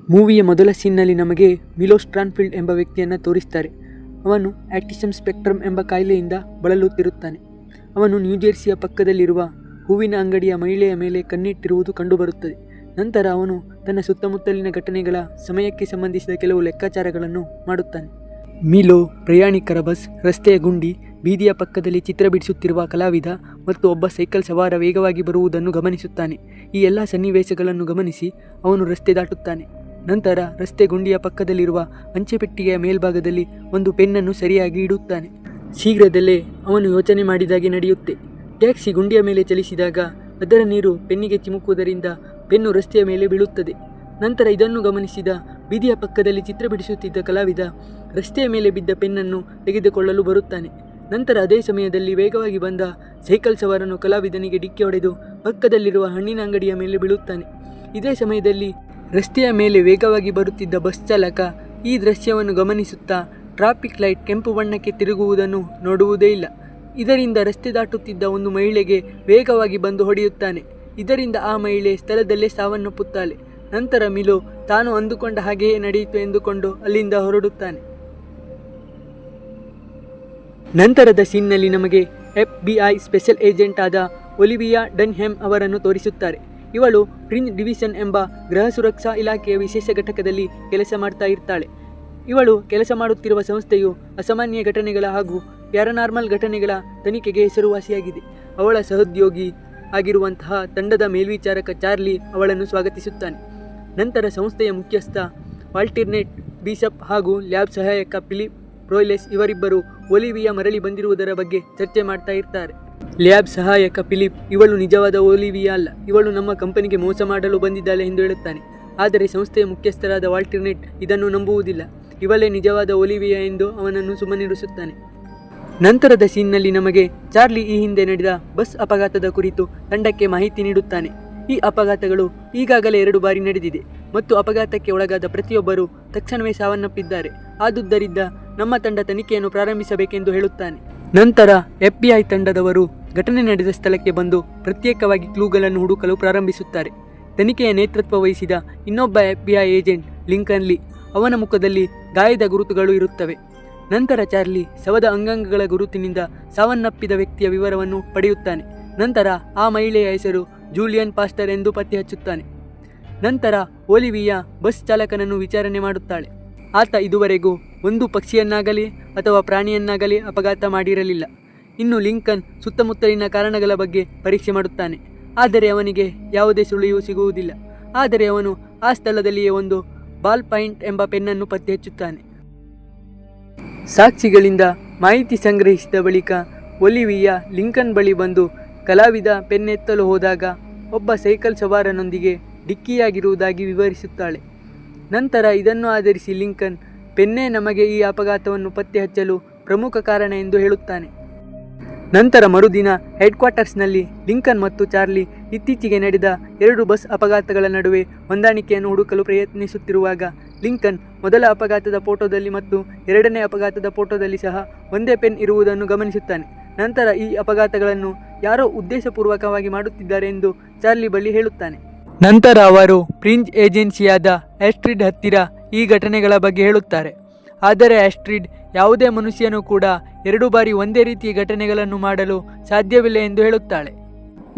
ಮೂವಿಯ ಮೊದಲ ಸೀನ್ನಲ್ಲಿ ನಮಗೆ ಮಿಲೋ ಸ್ಟ್ರಾನ್ಫೀಲ್ಡ್ ಎಂಬ ವ್ಯಕ್ತಿಯನ್ನು ತೋರಿಸ್ತಾರೆ. ಅವನು ಆಟಿಸಮ್ ಸ್ಪೆಕ್ಟ್ರಮ್ ಎಂಬ ಕಾಯಿಲೆಯಿಂದ ಬಳಲುತ್ತಿರುತ್ತಾನೆ. ಅವನು ನ್ಯೂಜೆರ್ಸಿಯ ಪಕ್ಕದಲ್ಲಿರುವ ಹೂವಿನ ಅಂಗಡಿಯ ಮಹಿಳೆಯ ಮೇಲೆ ಕಣ್ಣಿಟ್ಟಿರುವುದು ಕಂಡುಬರುತ್ತದೆ. ನಂತರ ಅವನು ತನ್ನ ಸುತ್ತಮುತ್ತಲಿನ ಘಟನೆಗಳ ಸಮಯಕ್ಕೆ ಸಂಬಂಧಿಸಿದ ಕೆಲವು ಲೆಕ್ಕಾಚಾರಗಳನ್ನು ಮಾಡುತ್ತಾನೆ. ಮಿಲೋ ಪ್ರಯಾಣಿಕರ ಬಸ್, ರಸ್ತೆಯ ಗುಂಡಿ, ಬೀದಿಯ ಪಕ್ಕದಲ್ಲಿ ಚಿತ್ರ ಬಿಡಿಸುತ್ತಿರುವ ಕಲಾವಿದ ಮತ್ತು ಒಬ್ಬ ಸೈಕಲ್ ಸವಾರ ವೇಗವಾಗಿ ಬರುವುದನ್ನು ಗಮನಿಸುತ್ತಾನೆ. ಈ ಎಲ್ಲ ಸನ್ನಿವೇಶಗಳನ್ನು ಗಮನಿಸಿ ಅವನು ರಸ್ತೆ ದಾಟುತ್ತಾನೆ. ನಂತರ ರಸ್ತೆ ಗುಂಡಿಯ ಪಕ್ಕದಲ್ಲಿರುವ ಅಂಚೆಪೆಟ್ಟಿಗೆಯ ಮೇಲ್ಭಾಗದಲ್ಲಿ ಒಂದು ಪೆನ್ನನ್ನು ಸರಿಯಾಗಿ ಇಡುತ್ತಾನೆ. ಶೀಘ್ರದಲ್ಲೇ ಅವನು ಯೋಚನೆ ಮಾಡಿದಾಗೆ ನಡೆಯುತ್ತೆ. ಟ್ಯಾಕ್ಸಿ ಗುಂಡಿಯ ಮೇಲೆ ಚಲಿಸಿದಾಗ ಅದರ ನೀರು ಪೆನ್ನಿಗೆ ಚಿಮುಕುವುದರಿಂದ ಪೆನ್ನು ರಸ್ತೆಯ ಮೇಲೆ ಬೀಳುತ್ತದೆ. ನಂತರ ಇದನ್ನು ಗಮನಿಸಿದ ಬೀದಿಯ ಪಕ್ಕದಲ್ಲಿ ಚಿತ್ರ ಬಿಡಿಸುತ್ತಿದ್ದ ಕಲಾವಿದ ರಸ್ತೆಯ ಮೇಲೆ ಬಿದ್ದ ಪೆನ್ನನ್ನು ತೆಗೆದುಕೊಳ್ಳಲು ಬರುತ್ತಾನೆ. ನಂತರ ಅದೇ ಸಮಯದಲ್ಲಿ ವೇಗವಾಗಿ ಬಂದ ಸೈಕಲ್ ಸವಾರನು ಕಲಾವಿದನಿಗೆ ಡಿಕ್ಕಿ ಹೊಡೆದು ಪಕ್ಕದಲ್ಲಿರುವ ಹಣ್ಣಿನ ಅಂಗಡಿಯ ಮೇಲೆ ಬೀಳುತ್ತಾನೆ. ಇದೇ ಸಮಯದಲ್ಲಿ ರಸ್ತೆಯ ಮೇಲೆ ವೇಗವಾಗಿ ಬರುತ್ತಿದ್ದ ಬಸ್ ಚಾಲಕ ಈ ದೃಶ್ಯವನ್ನು ಗಮನಿಸುತ್ತಾ ಟ್ರಾಫಿಕ್ ಲೈಟ್ ಕೆಂಪು ಬಣ್ಣಕ್ಕೆ ತಿರುಗುವುದನ್ನು ನೋಡುವುದೇ ಇಲ್ಲ. ಇದರಿಂದ ರಸ್ತೆ ದಾಟುತ್ತಿದ್ದ ಒಂದು ಮಹಿಳೆಗೆ ವೇಗವಾಗಿ ಬಂದು ಹೊಡೆಯುತ್ತಾನೆ. ಇದರಿಂದ ಆ ಮಹಿಳೆ ಸ್ಥಳದಲ್ಲೇ ಸಾವನ್ನಪ್ಪುತ್ತಾಳೆ. ನಂತರ ಮಿಲೋ ತಾನು ಅಂದುಕೊಂಡ ಹಾಗೆಯೇ ನಡೆಯಿತು ಎಂದುಕೊಂಡು ಅಲ್ಲಿಂದ ಹೊರಡುತ್ತಾನೆ. ನಂತರದ ಸೀನ್ನಲ್ಲಿ ನಮಗೆ FBI ಸ್ಪೆಷಲ್ ಏಜೆಂಟ್ ಆದ ಒಲಿವಿಯಾ ಡನ್ಹ್ಯಾಮ್ ಅವರನ್ನು ತೋರಿಸುತ್ತಾರೆ. ಇವಳು ಫ್ರಿಂಜ್ ಡಿವಿಷನ್ ಎಂಬ ಗೃಹ ಸುರಕ್ಷಾ ಇಲಾಖೆಯ ವಿಶೇಷ ಘಟಕದಲ್ಲಿ ಕೆಲಸ ಮಾಡ್ತಾ ಇರ್ತಾಳೆ. ಇವಳು ಕೆಲಸ ಮಾಡುತ್ತಿರುವ ಸಂಸ್ಥೆಯು ಅಸಾಮಾನ್ಯ ಘಟನೆಗಳ ಹಾಗೂ ಪ್ಯಾರಾನಾರ್ಮಲ್ ಘಟನೆಗಳ ತನಿಖೆಗೆ ಹೆಸರುವಾಸಿಯಾಗಿದೆ. ಅವಳ ಸಹೋದ್ಯೋಗಿ ಆಗಿರುವಂತಹ ತಂಡದ ಮೇಲ್ವಿಚಾರಕ ಚಾರ್ಲಿ ಅವಳನ್ನು ಸ್ವಾಗತಿಸುತ್ತಾನೆ. ನಂತರ ಸಂಸ್ಥೆಯ ಮುಖ್ಯಸ್ಥ ವಾಲ್ಟರ್ನೇಟ್ ಬಿಷಪ್ ಹಾಗೂ ಲ್ಯಾಬ್ ಸಹಾಯಕ ಫಿಲಿಪ್ ರೋಯ್ಲೆಸ್ ಇವರಿಬ್ಬರು ಒಲಿವಿಯಾ ಮರಳಿ ಬಂದಿರುವುದರ ಬಗ್ಗೆ ಚರ್ಚೆ ಮಾಡ್ತಾ ಇರ್ತಾರೆ. ಲ್ಯಾಬ್ ಸಹಾಯಕ ಫಿಲಿಪ್ ಇವಳು ನಿಜವಾದ ಒಲಿವಿಯಾ ಅಲ್ಲ, ಇವಳು ನಮ್ಮ ಕಂಪನಿಗೆ ಮೋಸ ಮಾಡಲು ಬಂದಿದ್ದಾಳೆ ಎಂದು ಹೇಳುತ್ತಾನೆ. ಆದರೆ ಸಂಸ್ಥೆಯ ಮುಖ್ಯಸ್ಥರಾದ ವಾಲ್ಟರ್ನೇಟ್ ಇದನ್ನು ನಂಬುವುದಿಲ್ಲ. ಇವಳೇ ನಿಜವಾದ ಒಲಿವಿಯಾ ಎಂದು ಅವನನ್ನು ಸುಮ್ಮನಿರಿಸುತ್ತಾನೆ. ನಂತರದ ಸೀನ್ನಲ್ಲಿ ನಮಗೆ ಚಾರ್ಲಿ ಈ ಹಿಂದೆ ನಡೆದ ಬಸ್ ಅಪಘಾತದ ಕುರಿತು ತಂಡಕ್ಕೆ ಮಾಹಿತಿ ನೀಡುತ್ತಾನೆ. ಈ ಅಪಘಾತಗಳು ಈಗಾಗಲೇ 2 ಬಾರಿ ನಡೆದಿದೆ ಮತ್ತು ಅಪಘಾತಕ್ಕೆ ಒಳಗಾದ ಪ್ರತಿಯೊಬ್ಬರೂ ತಕ್ಷಣವೇ ಸಾವನ್ನಪ್ಪಿದ್ದಾರೆ. ಆದುದರಿಂದ ನಮ್ಮ ತಂಡ ತನಿಖೆಯನ್ನು ಪ್ರಾರಂಭಿಸಬೇಕೆಂದು ಹೇಳುತ್ತಾನೆ. ನಂತರ FBI ತಂಡದವರು ಘಟನೆ ನಡೆದ ಸ್ಥಳಕ್ಕೆ ಬಂದು ಪ್ರತ್ಯೇಕವಾಗಿ ಕ್ಲೂಗಳನ್ನು ಹುಡುಕಲು ಪ್ರಾರಂಭಿಸುತ್ತಾರೆ. ತನಿಖೆಯ ನೇತೃತ್ವ ವಹಿಸಿದ ಇನ್ನೊಬ್ಬ FBI ಏಜೆಂಟ್ ಲಿಂಕನ್ ಲೀ. ಅವನ ಮುಖದಲ್ಲಿ ಗಾಯದ ಗುರುತುಗಳು ಇರುತ್ತವೆ. ನಂತರ ಚಾರ್ಲಿ ಶವದ ಅಂಗಾಂಗಗಳ ಗುರುತಿನಿಂದ ಸಾವನ್ನಪ್ಪಿದ ವ್ಯಕ್ತಿಯ ವಿವರವನ್ನು ಪಡೆಯುತ್ತಾನೆ. ನಂತರ ಆ ಮಹಿಳೆಯ ಹೆಸರು ಜೂಲಿಯನ್ ಪಾಸ್ಟರ್ ಎಂದು ಪತ್ತೆ ಹಚ್ಚುತ್ತಾನೆ. ನಂತರ ಒಲಿವಿಯಾ ಬಸ್ ಚಾಲಕನನ್ನು ವಿಚಾರಣೆ ಮಾಡುತ್ತಾಳೆ. ಆತ ಇದುವರೆಗೂ ಒಂದು ಪಕ್ಷಿಯನ್ನಾಗಲಿ ಅಥವಾ ಪ್ರಾಣಿಯನ್ನಾಗಲಿ ಅಪಘಾತ ಮಾಡಿರಲಿಲ್ಲ. ಇನ್ನು ಲಿಂಕನ್ ಸುತ್ತಮುತ್ತಲಿನ ಕಾರಣಗಳ ಬಗ್ಗೆ ಪರೀಕ್ಷೆ ಮಾಡುತ್ತಾನೆ. ಆದರೆ ಅವನಿಗೆ ಯಾವುದೇ ಸುಳಿವು ಸಿಗುವುದಿಲ್ಲ. ಆದರೆ ಅವನು ಆ ಸ್ಥಳದಲ್ಲಿಯೇ ಒಂದು ಬಾಲ್ ಪಾಯಿಂಟ್ ಎಂಬ ಪೆನ್ನನ್ನು ಪತ್ತೆ ಹಚ್ಚುತ್ತಾನೆ. ಸಾಕ್ಷಿಗಳಿಂದ ಮಾಹಿತಿ ಸಂಗ್ರಹಿಸಿದ ಬಳಿಕ ಒಲಿವಿಯಾ ಲಿಂಕನ್ ಬಳಿ ಬಂದು ಕಲಾವಿದ ಪೆನ್ನೆತ್ತಲು ಹೋದಾಗ ಒಬ್ಬ ಸೈಕಲ್ ಸವಾರನೊಂದಿಗೆ ಡಿಕ್ಕಿಯಾಗಿರುವುದಾಗಿ ವಿವರಿಸುತ್ತಾಳೆ. ನಂತರ ಇದನ್ನು ಆಧರಿಸಿ ಲಿಂಕನ್ ಪೆನ್ನೇ ನಮಗೆ ಈ ಅಪಘಾತವನ್ನು ಪತ್ತೆ ಹಚ್ಚಲು ಪ್ರಮುಖ ಕಾರಣ ಎಂದು ಹೇಳುತ್ತಾನೆ. ನಂತರ ಮರುದಿನ ಹೆಡ್ ಕ್ವಾರ್ಟರ್ಸ್ನಲ್ಲಿ ಲಿಂಕನ್ ಮತ್ತು ಚಾರ್ಲಿ ಇತ್ತೀಚೆಗೆ ನಡೆದ 2 ಬಸ್ ಅಪಘಾತಗಳ ನಡುವೆ ಹೊಂದಾಣಿಕೆಯನ್ನು ಹುಡುಕಲು ಪ್ರಯತ್ನಿಸುತ್ತಿರುವಾಗ ಲಿಂಕನ್ ಮೊದಲ ಅಪಘಾತದ ಫೋಟೋದಲ್ಲಿ ಮತ್ತು 2ನೇ ಅಪಘಾತದ ಫೋಟೋದಲ್ಲಿ ಸಹ ಒಂದೇ ಪೆನ್ ಇರುವುದನ್ನು ಗಮನಿಸುತ್ತಾನೆ. ನಂತರ ಈ ಅಪಘಾತಗಳನ್ನು ಯಾರೋ ಉದ್ದೇಶಪೂರ್ವಕವಾಗಿ ಮಾಡುತ್ತಿದ್ದಾರೆ ಎಂದು ಚಾರ್ಲಿ ಬಳಿ ಹೇಳುತ್ತಾನೆ. ನಂತರ ಅವರು ಫ್ರಿಂಜ್ ಏಜೆನ್ಸಿಯಾದ ಆಸ್ಟ್ರಿಡ್ ಹತ್ತಿರ ಈ ಘಟನೆಗಳ ಬಗ್ಗೆ ಹೇಳುತ್ತಾರೆ. ಆದರೆ ಆಸ್ಟ್ರಿಡ್ ಯಾವುದೇ ಮನುಷ್ಯನೂ ಕೂಡ 2 ಬಾರಿ ಒಂದೇ ರೀತಿಯ ಘಟನೆಗಳನ್ನು ಮಾಡಲು ಸಾಧ್ಯವಿಲ್ಲ ಎಂದು ಹೇಳುತ್ತಾಳೆ.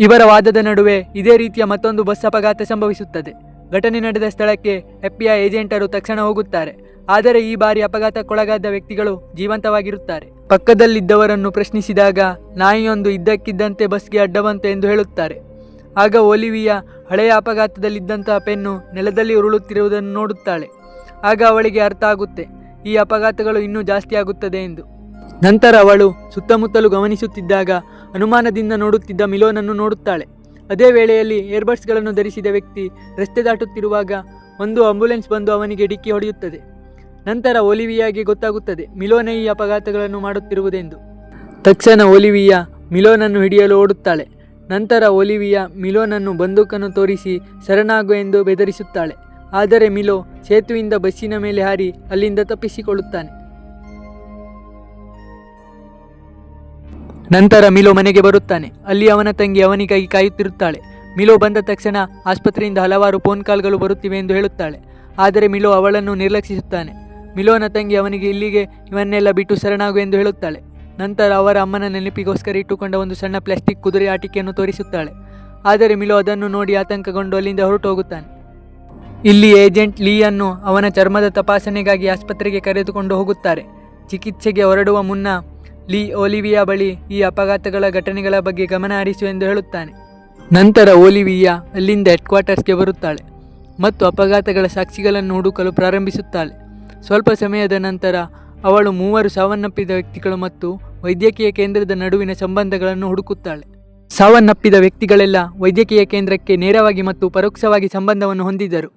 ಇವರ ವಾದದ ನಡುವೆ ಇದೇ ರೀತಿಯ ಮತ್ತೊಂದು ಬಸ್ ಅಪಘಾತ ಸಂಭವಿಸುತ್ತದೆ. ಘಟನೆ ನಡೆದ ಸ್ಥಳಕ್ಕೆ FBI ಏಜೆಂಟರು ತಕ್ಷಣ ಹೋಗುತ್ತಾರೆ. ಆದರೆ ಈ ಬಾರಿ ಅಪಘಾತಕ್ಕೊಳಗಾದ ವ್ಯಕ್ತಿಗಳು ಜೀವಂತವಾಗಿರುತ್ತಾರೆ. ಪಕ್ಕದಲ್ಲಿದ್ದವರನ್ನು ಪ್ರಶ್ನಿಸಿದಾಗ ನಾಯಿಯೊಂದು ಇದ್ದಕ್ಕಿದ್ದಂತೆ ಬಸ್ಗೆ ಅಡ್ಡ ಬಂತು ಎಂದು ಹೇಳುತ್ತಾರೆ. ಆಗ ಒಲಿವಿಯಾ ಹಳೆಯ ಅಪಘಾತದಲ್ಲಿದ್ದಂತಹ ಪೆನ್ನು ನೆಲದಲ್ಲಿ ಉರುಳುತ್ತಿರುವುದನ್ನು ನೋಡುತ್ತಾಳೆ. ಆಗ ಅವಳಿಗೆ ಅರ್ಥ ಆಗುತ್ತೆ ಈ ಅಪಘಾತಗಳು ಇನ್ನೂ ಜಾಸ್ತಿ ಆಗುತ್ತದೆ ಎಂದು. ನಂತರ ಅವಳು ಸುತ್ತಮುತ್ತಲು ಗಮನಿಸುತ್ತಿದ್ದಾಗ ಅನುಮಾನದಿಂದ ನೋಡುತ್ತಿದ್ದ ಮಿಲೋನನ್ನು ನೋಡುತ್ತಾಳೆ. ಅದೇ ವೇಳೆಯಲ್ಲಿ ಏರ್ಬಡ್ಸ್ಗಳನ್ನು ಧರಿಸಿದ ವ್ಯಕ್ತಿ ರಸ್ತೆ ದಾಟುತ್ತಿರುವಾಗ ಒಂದು ಆಂಬ್ಯುಲೆನ್ಸ್ ಬಂದು ಅವನಿಗೆ ಡಿಕ್ಕಿ ಹೊಡೆಯುತ್ತದೆ. ನಂತರ ಒಲಿವಿಯಾಗೆ ಗೊತ್ತಾಗುತ್ತದೆ ಮಿಲೋನೇ ಈ ಅಪಘಾತಗಳನ್ನು ಮಾಡುತ್ತಿರುವುದೆಂದು. ತಕ್ಷಣ ಒಲಿವಿಯಾ ಮಿಲೋನನ್ನು ಹಿಡಿಯಲು ಓಡುತ್ತಾಳೆ. ನಂತರ ಒಲಿವಿಯಾ ಮಿಲೋನನ್ನು ಬಂದೂಕನ್ನು ತೋರಿಸಿ ಶರಣಾಗು ಎಂದು ಬೆದರಿಸುತ್ತಾಳೆ. ಆದರೆ ಮಿಲೋ ಸೇತುವೆಯಿಂದ ಬಸ್ಸಿನ ಮೇಲೆ ಹಾರಿ ಅಲ್ಲಿಂದ ತಪ್ಪಿಸಿಕೊಳ್ಳುತ್ತಾನೆ. ನಂತರ ಮಿಲೋ ಮನೆಗೆ ಬರುತ್ತಾನೆ. ಅಲ್ಲಿ ಅವನ ತಂಗಿ ಅವನಿಗಾಗಿ ಕಾಯುತ್ತಿರುತ್ತಾಳೆ. ಮಿಲೋ ಬಂದ ತಕ್ಷಣ ಆಸ್ಪತ್ರೆಯಿಂದ ಹಲವಾರು ಫೋನ್ ಕಾಲ್ಗಳು ಬರುತ್ತಿವೆ ಎಂದು ಹೇಳುತ್ತಾಳೆ. ಆದರೆ ಮಿಲೋ ಅವಳನ್ನು ನಿರ್ಲಕ್ಷಿಸುತ್ತಾನೆ. ಮಿಲೋನ ತಂಗಿ ಅವನಿಗೆ ಇಲ್ಲಿಗೆ ಇವನ್ನೆಲ್ಲ ಬಿಟ್ಟು ಶರಣಾಗು ಎಂದು ಹೇಳುತ್ತಾಳೆ. ನಂತರ ಅವರ ಅಮ್ಮನ ನೆನಪಿಗೋಸ್ಕರ ಇಟ್ಟುಕೊಂಡ ಒಂದು ಸಣ್ಣ ಪ್ಲಾಸ್ಟಿಕ್ ಕುದುರೆ ಆಟಿಕೆಯನ್ನು ತೋರಿಸುತ್ತಾಳೆ. ಆದರೆ ಮಿಲೋ ಅದನ್ನು ನೋಡಿ ಆತಂಕಗೊಂಡು ಅಲ್ಲಿಂದ ಹೊರಟು ಹೋಗುತ್ತಾನೆ. ಇಲ್ಲಿ ಏಜೆಂಟ್ ಲೀಯನ್ನು ಅವನ ಚರ್ಮದ ತಪಾಸಣೆಗಾಗಿ ಆಸ್ಪತ್ರೆಗೆ ಕರೆದುಕೊಂಡು ಹೋಗುತ್ತಾರೆ. ಚಿಕಿತ್ಸೆಗೆ ಹೊರಡುವ ಮುನ್ನ ಲೀ ಒಲಿವಿಯಾ ಬಳಿ ಈ ಅಪಘಾತಗಳ ಘಟನೆಗಳ ಬಗ್ಗೆ ಗಮನ ಹರಿಸು ಎಂದು ಹೇಳುತ್ತಾನೆ. ನಂತರ ಒಲಿವಿಯಾ ಅಲ್ಲಿಂದ ಹೆಡ್ಕ್ವಾರ್ಟರ್ಸ್ಗೆ ಬರುತ್ತಾಳೆ ಮತ್ತು ಅಪಘಾತಗಳ ಸಾಕ್ಷಿಗಳನ್ನು ಹುಡುಕಲು ಪ್ರಾರಂಭಿಸುತ್ತಾಳೆ. ಸ್ವಲ್ಪ ಸಮಯದ ನಂತರ ಅವಳು 3 ಸಾವನ್ನಪ್ಪಿದ ವ್ಯಕ್ತಿಗಳು ಮತ್ತು ವೈದ್ಯಕೀಯ ಕೇಂದ್ರದ ನಡುವಿನ ಸಂಬಂಧಗಳನ್ನು ಹುಡುಕುತ್ತಾಳೆ. ಸಾವನ್ನಪ್ಪಿದ ವ್ಯಕ್ತಿಗಳೆಲ್ಲ ವೈದ್ಯಕೀಯ ಕೇಂದ್ರಕ್ಕೆ ನೇರವಾಗಿ ಮತ್ತು ಪರೋಕ್ಷವಾಗಿ ಸಂಬಂಧವನ್ನು ಹೊಂದಿದ್ದರು.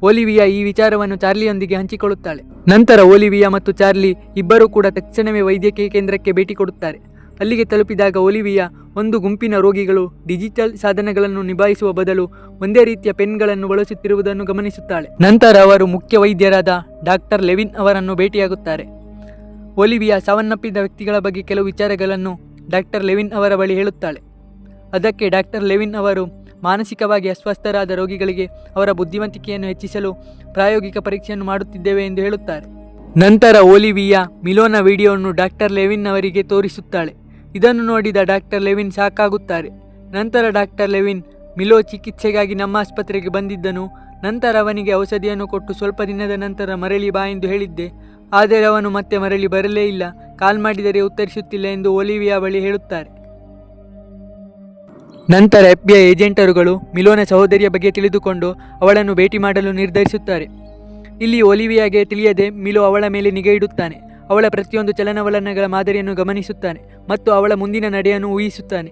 ಒಲಿವಿಯಾ ಈ ವಿಚಾರವನ್ನು ಚಾರ್ಲಿಯೊಂದಿಗೆ ಹಂಚಿಕೊಳ್ಳುತ್ತಾಳೆ. ನಂತರ ಒಲಿವಿಯಾ ಮತ್ತು ಚಾರ್ಲಿ ಇಬ್ಬರೂ ಕೂಡ ತಕ್ಷಣವೇ ವೈದ್ಯಕೀಯ ಕೇಂದ್ರಕ್ಕೆ ಭೇಟಿ ಕೊಡುತ್ತಾರೆ. ಅಲ್ಲಿಗೆ ತಲುಪಿದಾಗ ಒಲಿವಿಯಾ ಒಂದು ಗುಂಪಿನ ರೋಗಿಗಳು ಡಿಜಿಟಲ್ ಸಾಧನಗಳನ್ನು ನಿಭಾಯಿಸುವ ಬದಲು ಒಂದೇ ರೀತಿಯ ಪೆನ್ಗಳನ್ನು ಬಳಸುತ್ತಿರುವುದನ್ನು ಗಮನಿಸುತ್ತಾಳೆ. ನಂತರ ಅವರು ಮುಖ್ಯ ವೈದ್ಯರಾದ ಡಾಕ್ಟರ್ ಲೆವಿನ್ ಅವರನ್ನು ಭೇಟಿಯಾಗುತ್ತಾರೆ. ಒಲಿವಿಯಾ ಸಾವನ್ನಪ್ಪಿದ ವ್ಯಕ್ತಿಗಳ ಬಗ್ಗೆ ಕೆಲವು ವಿಚಾರಗಳನ್ನು ಡಾಕ್ಟರ್ ಲೆವಿನ್ ಅವರ ಬಳಿ ಹೇಳುತ್ತಾಳೆ. ಅದಕ್ಕೆ ಡಾಕ್ಟರ್ ಲೆವಿನ್ ಅವರು ಮಾನಸಿಕವಾಗಿ ಅಸ್ವಸ್ಥರಾದ ರೋಗಿಗಳಿಗೆ ಅವರ ಬುದ್ಧಿವಂತಿಕೆಯನ್ನು ಹೆಚ್ಚಿಸಲು ಪ್ರಾಯೋಗಿಕ ಪರೀಕ್ಷೆಯನ್ನು ಮಾಡುತ್ತಿದ್ದೇವೆ ಎಂದು ಹೇಳುತ್ತಾರೆ. ನಂತರ ಒಲಿವಿಯಾ ಮಿಲೋನ ವಿಡಿಯೋವನ್ನು ಡಾಕ್ಟರ್ ಲೆವಿನ್ ಅವರಿಗೆ ತೋರಿಸುತ್ತಾಳೆ. ಇದನ್ನು ನೋಡಿದ ಡಾಕ್ಟರ್ ಲೆವಿನ್ ಸಾಕಾಗುತ್ತಾರೆ. ನಂತರ ಡಾಕ್ಟರ್ ಲೆವಿನ್, ಮಿಲೋ ಚಿಕಿತ್ಸೆಗಾಗಿ ನಮ್ಮ ಆಸ್ಪತ್ರೆಗೆ ಬಂದಿದ್ದನು. ನಂತರ ಅವನಿಗೆ ಔಷಧಿಯನ್ನು ಕೊಟ್ಟು ಸ್ವಲ್ಪ ದಿನದ ನಂತರ ಮರಳಿ ಬಾ ಎಂದು ಹೇಳಿದ್ದೆ. ಆದರೆ ಅವನು ಮತ್ತೆ ಮರಳಿ ಬರಲೇ ಇಲ್ಲ. ಕಾಲ್ ಮಾಡಿದರೆ ಉತ್ತರಿಸುತ್ತಿಲ್ಲ ಎಂದು ಒಲಿವಿಯಾ ಬಳಿ ಹೇಳುತ್ತಾರೆ. ನಂತರ FBI ಏಜೆಂಟರುಗಳು ಮಿಲೋನ ಸಹೋದರಿಯ ಬಗ್ಗೆ ತಿಳಿದುಕೊಂಡು ಅವಳನ್ನು ಭೇಟಿ ಮಾಡಲು ನಿರ್ಧರಿಸುತ್ತಾರೆ. ಇಲ್ಲಿ ಒಲಿವಿಯಾಗೆ ತಿಳಿಯದೆ ಮಿಲೋ ಅವಳ ಮೇಲೆ ನಿಗಾ ಇಡುತ್ತಾನೆ. ಅವಳ ಪ್ರತಿಯೊಂದು ಚಲನವಲನಗಳ ಮಾದರಿಯನ್ನು ಗಮನಿಸುತ್ತಾನೆ ಮತ್ತು ಅವಳ ಮುಂದಿನ ನಡೆಯನ್ನು ಊಹಿಸುತ್ತಾನೆ.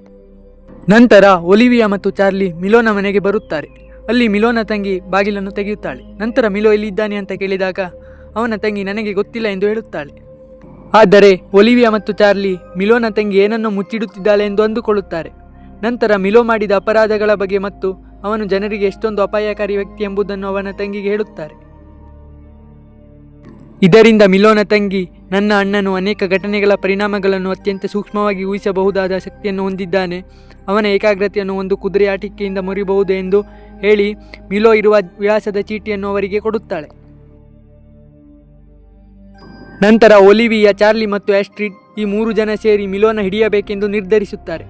ನಂತರ ಒಲಿವಿಯಾ ಮತ್ತು ಚಾರ್ಲಿ ಮಿಲೋನ ಮನೆಗೆ ಬರುತ್ತಾರೆ. ಅಲ್ಲಿ ಮಿಲೋನ ತಂಗಿ ಬಾಗಿಲನ್ನು ತೆಗೆಯುತ್ತಾಳೆ. ನಂತರ ಮಿಲೋ ಎಲ್ಲಿದ್ದಾನೆ ಅಂತ ಕೇಳಿದಾಗ ಅವನ ತಂಗಿ ನನಗೆ ಗೊತ್ತಿಲ್ಲ ಎಂದು ಹೇಳುತ್ತಾಳೆ. ಆದರೆ ಒಲಿವಿಯಾ ಮತ್ತು ಚಾರ್ಲಿ ಮಿಲೋನ ತಂಗಿ ಏನನ್ನೋ ಮುಚ್ಚಿಡುತ್ತಿದ್ದಾಳೆ ಎಂದು ಅಂದುಕೊಳ್ಳುತ್ತಾರೆ. ನಂತರ ಮಿಲೋ ಮಾಡಿದ ಅಪರಾಧಗಳ ಬಗ್ಗೆ ಮತ್ತು ಅವನು ಜನರಿಗೆ ಎಷ್ಟೊಂದು ಅಪಾಯಕಾರಿ ವ್ಯಕ್ತಿ ಎಂಬುದನ್ನು ಅವನ ತಂಗಿಗೆ ಹೇಳುತ್ತಾರೆ. ಇದರಿಂದ ಮಿಲೋನ ತಂಗಿ, ನನ್ನ ಅಣ್ಣನು ಅನೇಕ ಘಟನೆಗಳ ಪರಿಣಾಮಗಳನ್ನು ಅತ್ಯಂತ ಸೂಕ್ಷ್ಮವಾಗಿ ಊಹಿಸಬಹುದಾದ ಶಕ್ತಿಯನ್ನು ಹೊಂದಿದ್ದಾನೆ, ಅವನ ಏಕಾಗ್ರತೆಯನ್ನು ಒಂದು ಕುದುರೆ ಆಟಿಕೆಯಿಂದ ಮುರಿಬಹುದು ಎಂದು ಹೇಳಿ ಮಿಲೋ ಇರುವ ವಿಳಾಸದ ಚೀಟಿಯನ್ನು ಅವರಿಗೆ ಕೊಡುತ್ತಾಳೆ. ನಂತರ ಒಲಿವಿಯಾ, ಚಾರ್ಲಿ ಮತ್ತು ಆಸ್ಟ್ರಿಡ್ ಈ 3 ಜನ ಸೇರಿ ಮಿಲೋನ ಹಿಡಿಯಬೇಕೆಂದು ನಿರ್ಧರಿಸುತ್ತಾರೆ.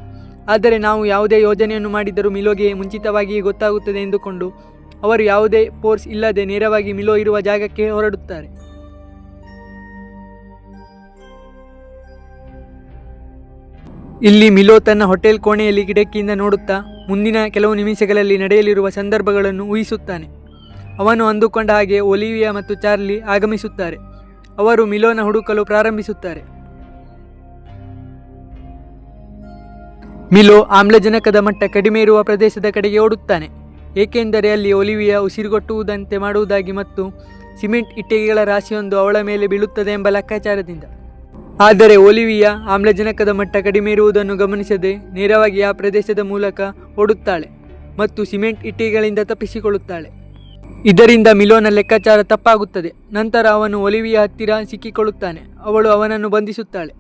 ಆದರೆ ನಾವು ಯಾವುದೇ ಯೋಜನೆಯನ್ನು ಮಾಡಿದರೂ ಮಿಲೋಗೆ ಮುಂಚಿತವಾಗಿಯೇ ಗೊತ್ತಾಗುತ್ತದೆ ಎಂದುಕೊಂಡು ಅವರು ಯಾವುದೇ ಫೋರ್ಸ್ ಇಲ್ಲದೆ ನೇರವಾಗಿ ಮಿಲೋ ಇರುವ ಜಾಗಕ್ಕೆ ಹೊರಡುತ್ತಾರೆ. ಇಲ್ಲಿ ಮಿಲೋ ತನ್ನ ಹೋಟೆಲ್ ಕೋಣೆಯಲ್ಲಿ ಕಿಟಕಿಯಿಂದ ನೋಡುತ್ತಾ ಮುಂದಿನ ಕೆಲವು ನಿಮಿಷಗಳಲ್ಲಿ ನಡೆಯಲಿರುವ ಸಂದರ್ಭಗಳನ್ನು ಊಹಿಸುತ್ತಾನೆ. ಅವನು ಅಂದುಕೊಂಡ ಹಾಗೆ ಒಲಿವಿಯಾ ಮತ್ತು ಚಾರ್ಲಿ ಆಗಮಿಸುತ್ತಾರೆ. ಅವರು ಮಿಲೋನ ಹುಡುಕಲು ಪ್ರಾರಂಭಿಸುತ್ತಾರೆ. ಮಿಲೋ ಆಮ್ಲಜನಕದ ಮಟ್ಟ ಕಡಿಮೆ ಇರುವ ಪ್ರದೇಶದ ಕಡೆಗೆ ಓಡುತ್ತಾನೆ, ಏಕೆಂದರೆ ಅಲ್ಲಿ ಒಲಿವಿಯಾ ಉಸಿರುಗಟ್ಟುವುದಂತೆ ಮಾಡುವುದಾಗಿ ಮತ್ತು ಸಿಮೆಂಟ್ ಇಟ್ಟಿಗೆಗಳ ರಾಶಿಯೊಂದು ಅವಳ ಮೇಲೆ ಬೀಳುತ್ತದೆ ಎಂಬ ಲೆಕ್ಕಾಚಾರದಿಂದ. ಆದರೆ ಒಲಿವಿಯಾ ಆಮ್ಲಜನಕದ ಮಟ್ಟ ಕಡಿಮೆ ಇರುವುದನ್ನು ಗಮನಿಸದೆ ನೇರವಾಗಿ ಆ ಪ್ರದೇಶದ ಮೂಲಕ ಓಡುತ್ತಾಳೆ ಮತ್ತು ಸಿಮೆಂಟ್ ಇಟ್ಟಿಗೆಗಳಿಂದ ತಪ್ಪಿಸಿಕೊಳ್ಳುತ್ತಾಳೆ. ಇದರಿಂದ ಮಿಲೋನ ಲೆಕ್ಕಾಚಾರ ತಪ್ಪಾಗುತ್ತದೆ. ನಂತರ ಅವನು ಒಲಿವಿಯಾ ಹತ್ತಿರ ಸಿಕ್ಕಿಕೊಳ್ಳುತ್ತಾನೆ. ಅವಳು ಅವನನ್ನು ಬಂಧಿಸುತ್ತಾಳೆ.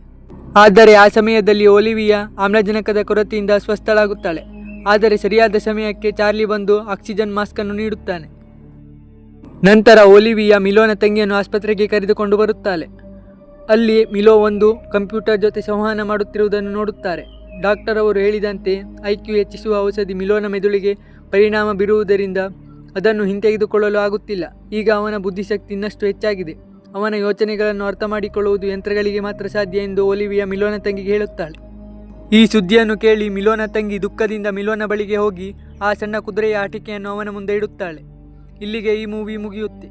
ಆದರೆ ಆ ಸಮಯದಲ್ಲಿ ಒಲಿವಿಯಾ ಆಮ್ಲಜನಕದ ಕೊರತೆಯಿಂದ ಅಸ್ವಸ್ಥಳಾಗುತ್ತಾಳೆ. ಆದರೆ ಸರಿಯಾದ ಸಮಯಕ್ಕೆ ಚಾರ್ಲಿ ಬಂದು ಆಕ್ಸಿಜನ್ ಮಾಸ್ಕ್ ಅನ್ನು ನೀಡುತ್ತಾನೆ. ನಂತರ ಒಲಿವಿಯಾ ಮಿಲೋನ ತಂಗಿಯನ್ನು ಆಸ್ಪತ್ರೆಗೆ ಕರೆದುಕೊಂಡು ಬರುತ್ತಾಳೆ. ಅಲ್ಲಿ ಮಿಲೋ ಒಂದು ಕಂಪ್ಯೂಟರ್ ಜೊತೆ ಸಂವಹನ ಮಾಡುತ್ತಿರುವುದನ್ನು ನೋಡುತ್ತಾರೆ. ಡಾಕ್ಟರ್ ಅವರು ಹೇಳಿದಂತೆ IQ ಹೆಚ್ಚಿಸುವ ಔಷಧಿ ಮಿಲೋನ ಮೆದುಳಿಗೆ ಪರಿಣಾಮ ಬೀರುವುದರಿಂದ ಅದನ್ನು ಹಿಂತೆಗೆದುಕೊಳ್ಳಲು ಆಗುತ್ತಿಲ್ಲ. ಈಗ ಅವನ ಬುದ್ಧಿಶಕ್ತಿ ಇನ್ನಷ್ಟು ಹೆಚ್ಚಾಗಿದೆ. ಅವನ ಯೋಚನೆಗಳನ್ನು ಅರ್ಥ ಮಾಡಿಕೊಳ್ಳುವುದು ಯಂತ್ರಗಳಿಗೆ ಮಾತ್ರ ಸಾಧ್ಯ ಎಂದು ಒಲಿವಿಯಾ ಮಿಲೋನ ತಂಗಿಗೆ ಹೇಳುತ್ತಾಳೆ. ಈ ಸುದ್ದಿಯನ್ನು ಕೇಳಿ ಮಿಲೋನ ತಂಗಿ ದುಃಖದಿಂದ ಮಿಲೋನ ಬಳಿಗೆ ಹೋಗಿ ಆ ಸಣ್ಣ ಕುದುರೆಯ ಆಟಿಕೆಯನ್ನು ಅವನ ಮುಂದೆ ಇಡುತ್ತಾಳೆ. ಇಲ್ಲಿಗೆ ಈ ಮೂವಿ ಮುಗಿಯುತ್ತೆ.